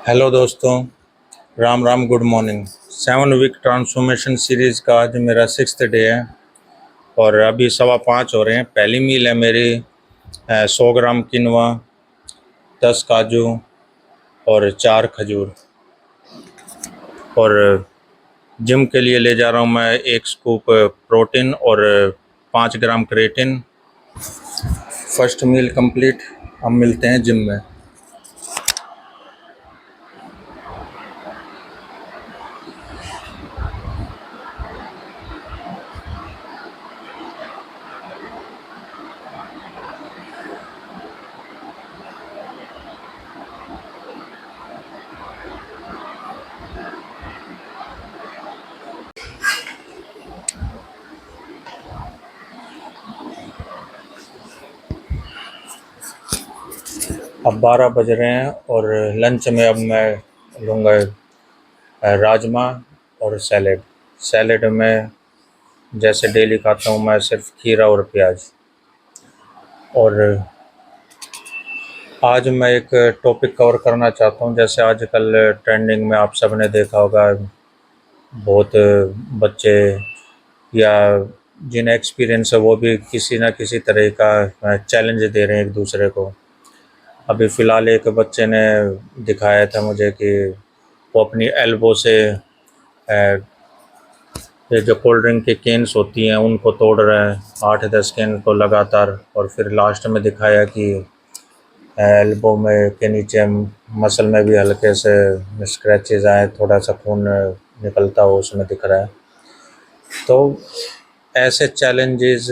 Hello दोस्तों, राम राम, good morning. 7 week transformation series का आज मेरा 6th डे है और अभी 5:15 हो रहे हैं। पहली मील है मेरी 100 ग्राम किनवा, 10 काजू और 4 खजूर। और जिम के लिए ले जा रहा हूँ मैं 1 स्कूप प्रोटीन और 5 gram creatine. First meal complete. हम मिलते हैं जिम में। अब 12 बज रहे हैं और लंच में अब मैं लूँगा राजमा और सैलेड। सैलेड में जैसे डेली खाता हूँ मैं, सिर्फ खीरा और प्याज। और आज मैं एक टॉपिक कवर करना चाहता हूँ। जैसे आजकल ट्रेंडिंग में आप सब ने देखा होगा, बहुत बच्चे या जिन्हें एक्सपीरियंस है वो भी किसी न किसी तरह का चैलेंज दे रहे हैं एक दूसरे को। अभी फ़िलहाल एक बच्चे ने दिखाया था मुझे कि वो अपनी एल्बो से ये जो कोल्ड ड्रिंक की केन्स होती हैं उनको तोड़ रहे हैं, 8-10 केन को लगातार। और फिर लास्ट में दिखाया कि एल्बो में के नीचे मसल में भी हल्के से स्क्रैचेस आए, थोड़ा सा खून निकलता हो उसमें दिख रहा है। तो ऐसे चैलेंजेस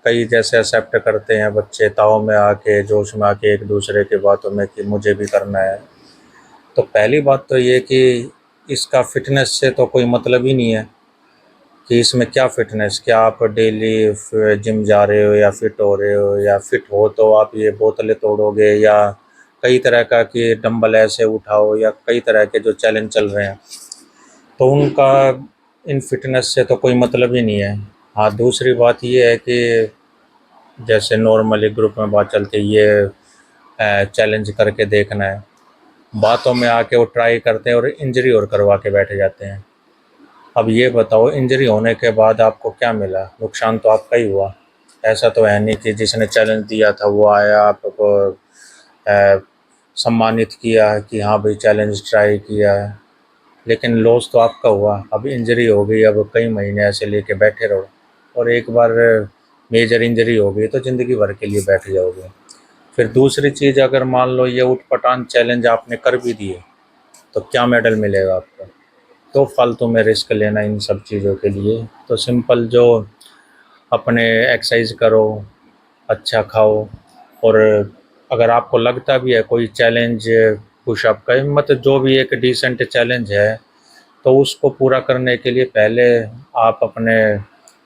कई जैसे एक्सेप्ट करते हैं बच्चे, ताव में आके, जोश में आके एक दूसरे की बातों में कि मुझे भी करना है। तो पहली बात तो ये कि इसका फिटनेस से तो कोई मतलब ही नहीं है कि इसमें क्या फ़िटनेस, क्या आप डेली जिम जा रहे हो या फिट हो रहे हो, या फिट हो तो आप ये बोतलें तोड़ोगे, या कई तरह का कि डंबल ऐसे उठाओ, या कई तरह के जो चैलेंज चल रहे हैं, तो उनका इन फिटनेस से तो कोई मतलब ही नहीं है। हाँ, दूसरी बात ये है कि जैसे नॉर्मली ग्रुप में बात चलती है, ये चैलेंज करके देखना है, बातों में आके वो ट्राई करते हैं और इंजरी और करवा के बैठ जाते हैं। अब ये बताओ, इंजरी होने के बाद आपको क्या मिला? नुकसान तो आपका ही हुआ। ऐसा तो है नहीं कि जिसने चैलेंज दिया था वो आया, आपको सम्मानित किया कि हाँ भाई चैलेंज ट्राई किया है, लेकिन लॉस तो आपका हुआ। अब इंजरी हो गई, अब कई महीने ऐसे लेके बैठे रहो, और एक बार मेजर इंजरी हो गई तो ज़िंदगी भर के लिए बैठ जाओगे। फिर दूसरी चीज़, अगर मान लो ये ऊट-पटांग चैलेंज आपने कर भी दिए, तो क्या मेडल मिलेगा आपको? तो फालतू में रिस्क लेना इन सब चीज़ों के लिए तो सिंपल जो अपने एक्सरसाइज करो, अच्छा खाओ। और अगर आपको लगता भी है कोई चैलेंज, पुशअप का, मतलब जो भी एक डिसेंट चैलेंज है, तो उसको पूरा करने के लिए पहले आप अपने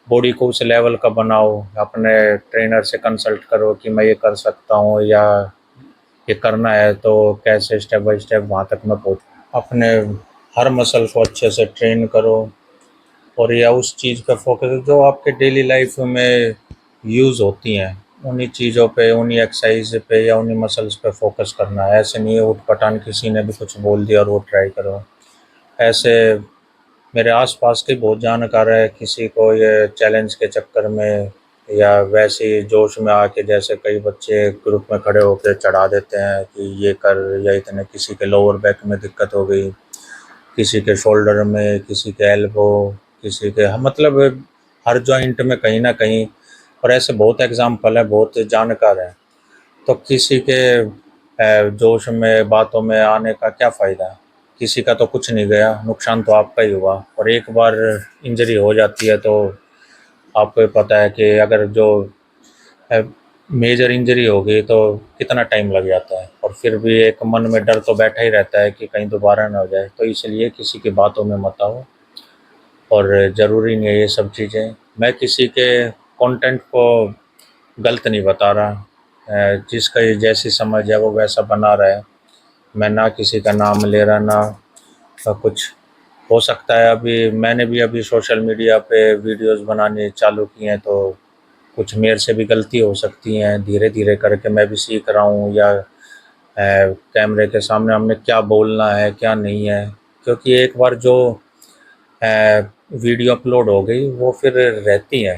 बॉडी को उस लेवल का बनाओ, अपने ट्रेनर से कंसल्ट करो कि मैं ये कर सकता हूँ या ये करना है तो कैसे स्टेप बाय स्टेप वहाँ तक मैं पहुँच। अपने हर मसल को अच्छे से ट्रेन करो, और या उस चीज़ पे फोकस जो आपके डेली लाइफ में यूज़ होती हैं, उन्हीं चीज़ों पे, उन्हीं एक्सरसाइज पे या उन्हीं मसल्स पे फोकस करना है। ऐसे नहीं है उठ-पटांग किसी ने भी कुछ बोल दिया और वो ट्राई करो। ऐसे मेरे आसपास के बहुत जानकार है, किसी को ये चैलेंज के चक्कर में या वैसे ही जोश में आके, जैसे कई बच्चे ग्रुप में खड़े होकर चढ़ा देते हैं कि ये कर, या इतने, किसी के लोअर बैक में दिक्कत हो गई, किसी के शोल्डर में, किसी के एल्बो, किसी के, मतलब हर जॉइंट में कहीं ना कहीं। और ऐसे बहुत एग्जाम्पल है, बहुत जानकार हैं। तो किसी के जोश में बातों में आने का क्या फ़ायदा? किसी का तो कुछ नहीं गया, नुकसान तो आपका ही हुआ। और एक बार इंजरी हो जाती है तो आपको पता है कि अगर जो मेजर इंजरी हो गई तो कितना टाइम लग जाता है, और फिर भी एक मन में डर तो बैठा ही रहता है कि कहीं दोबारा ना हो जाए। तो इसलिए किसी की बातों में मत आओ, और ज़रूरी नहीं है ये सब चीज़ें। मैं किसी के कंटेंट को गलत नहीं बता रहा, जिसका ये जैसी समझ है वो वैसा बना रहा है। मैं ना किसी का नाम ले रहा, ना कुछ। हो सकता है अभी मैंने भी अभी सोशल मीडिया पे वीडियोस बनाने चालू किए हैं, तो कुछ मेरे से भी गलती हो सकती हैं, धीरे धीरे करके मैं भी सीख रहा हूँ, या कैमरे के सामने हमने क्या बोलना है क्या नहीं है, क्योंकि एक बार जो वीडियो अपलोड हो गई वो फिर रहती है।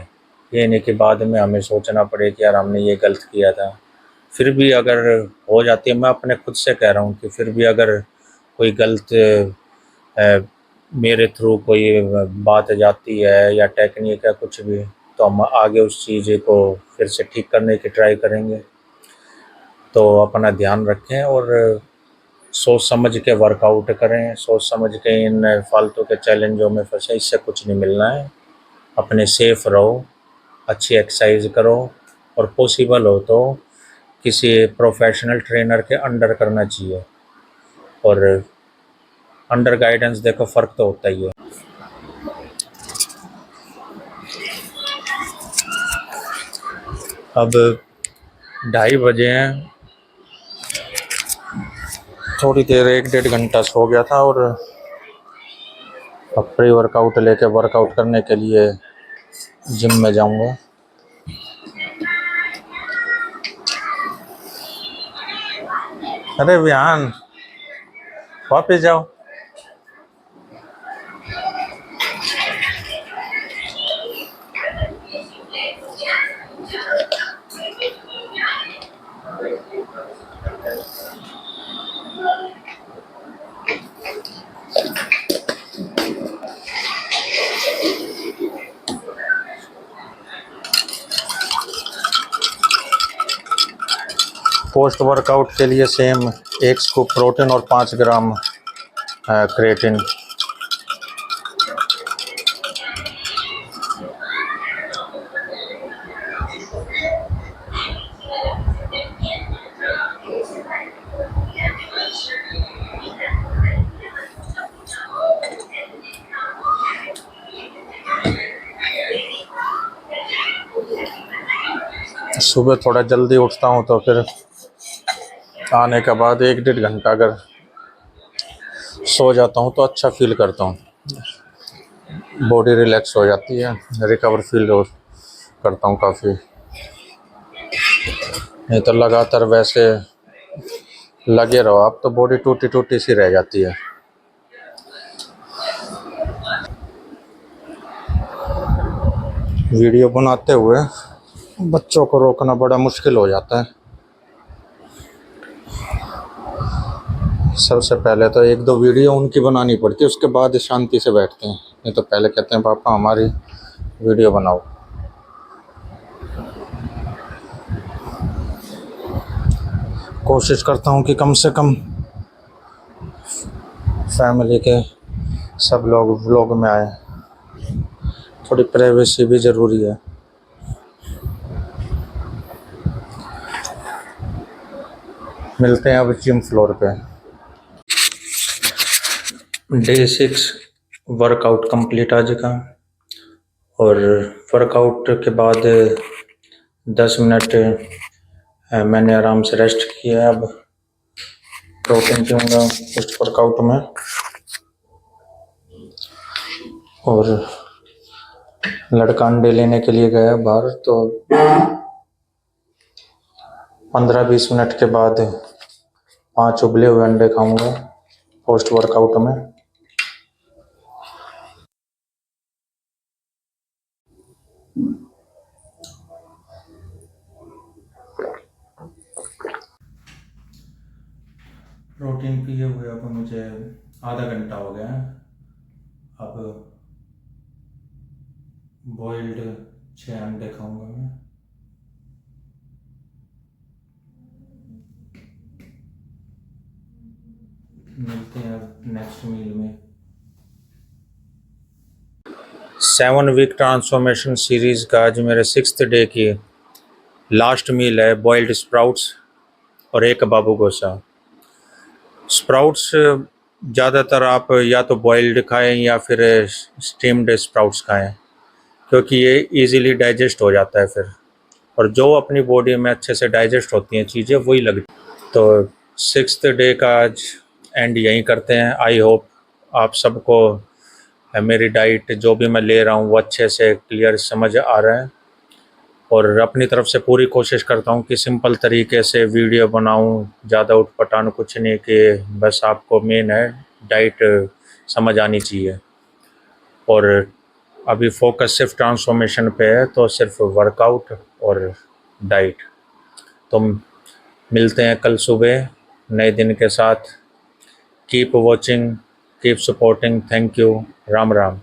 ये नहीं कि बाद में हमें सोचना पड़े कि यार हमने ये गलत किया था। फिर भी अगर हो जाती है, मैं अपने खुद से कह रहा हूँ कि फिर भी अगर कोई गलत मेरे थ्रू कोई बात जाती है या टेक्निक है कुछ भी, तो हम आगे उस चीज़ को फिर से ठीक करने की ट्राई करेंगे। तो अपना ध्यान रखें और सोच समझ के वर्कआउट करें, सोच समझ के इन फालतू के चैलेंजों में फंसे, इससे कुछ नहीं मिलना है। अपने सेफ रहो, अच्छी एक्सरसाइज करो और पॉसिबल हो तो किसी प्रोफेशनल ट्रेनर के अंडर करना चाहिए। और अंडर गाइडेंस देखो फ़र्क तो होता ही है। अब 2:30 बजे हैं, थोड़ी देर 1-1.5 घंटा सो गया था और अब प्री वर्कआउट लेके वर्कआउट करने के लिए जिम में जाऊंगा। अरे विहान, वापस जाओ। पोस्ट वर्कआउट के लिए सेम 1 स्कूप प्रोटीन और 5 ग्राम क्रेटिन। सुबह थोड़ा जल्दी उठता हूँ तो फिर आने के बाद 1-1.5 घंटा अगर सो जाता हूँ तो अच्छा फील करता हूँ, बॉडी रिलैक्स हो जाती है, रिकवर फील करता हूँ काफ़ी। नहीं तो लगातार वैसे लगे रहो आप तो बॉडी टूटी टूटी सी रह जाती है। वीडियो बनाते हुए बच्चों को रोकना बड़ा मुश्किल हो जाता है। सबसे पहले तो 1-2 वीडियो उनकी बनानी पड़ती है, उसके बाद शांति से बैठते हैं। नहीं तो पहले कहते हैं पापा हमारी वीडियो बनाओ। कोशिश करता हूँ कि कम से कम फैमिली के सब लोग व्लॉग में आए, थोड़ी प्राइवेसी भी ज़रूरी है। मिलते हैं अब जिम फ्लोर पे। डे 6 वर्कआउट कंप्लीट आज का, और वर्कआउट के बाद 10 मिनट मैंने आराम से रेस्ट किया। अब प्रोटीन पीऊँगा पोस्ट वर्कआउट में, और लड़का अंडे लेने के लिए गया बाहर, तो 15-20 मिनट के बाद 5 उबले हुए अंडे खाऊंगा पोस्ट वर्कआउट में। प्रोटीन पिए हुए अब मुझे आधा घंटा हो गया है। अब बॉइल्ड 6 अंडे खाऊंगा मैं। मिलते हैं अब नेक्स्ट मील में। 7 वीक ट्रांसफॉर्मेशन सीरीज़ का आज मेरे 6th डे की लास्ट मील है बॉइल्ड स्प्राउट्स और एक बाबू गोसा। स्प्राउट्स ज़्यादातर आप या तो बॉइल्ड खाएं या फिर स्टीम्ड स्प्राउट्स खाएं, क्योंकि ये इजीली डाइजेस्ट हो जाता है फिर, और जो अपनी बॉडी में अच्छे से डाइजेस्ट होती हैं चीज़ें वही लगती। तो 6th डे का आज एंड यहीं करते हैं। आई होप आप सबको मेरी डाइट जो भी मैं ले रहा हूँ वो अच्छे से क्लियर समझ आ रहा है, और अपनी तरफ से पूरी कोशिश करता हूँ कि सिंपल तरीके से वीडियो बनाऊँ, ज़्यादा उटपटांग कुछ नहीं, कि बस आपको मेन है डाइट समझ आनी चाहिए। और अभी फोकस सिर्फ ट्रांसफॉर्मेशन पे है, तो सिर्फ वर्कआउट और डाइट। तो मिलते हैं कल सुबह नए दिन के साथ। Keep watching, keep supporting. Thank you. Ram Ram.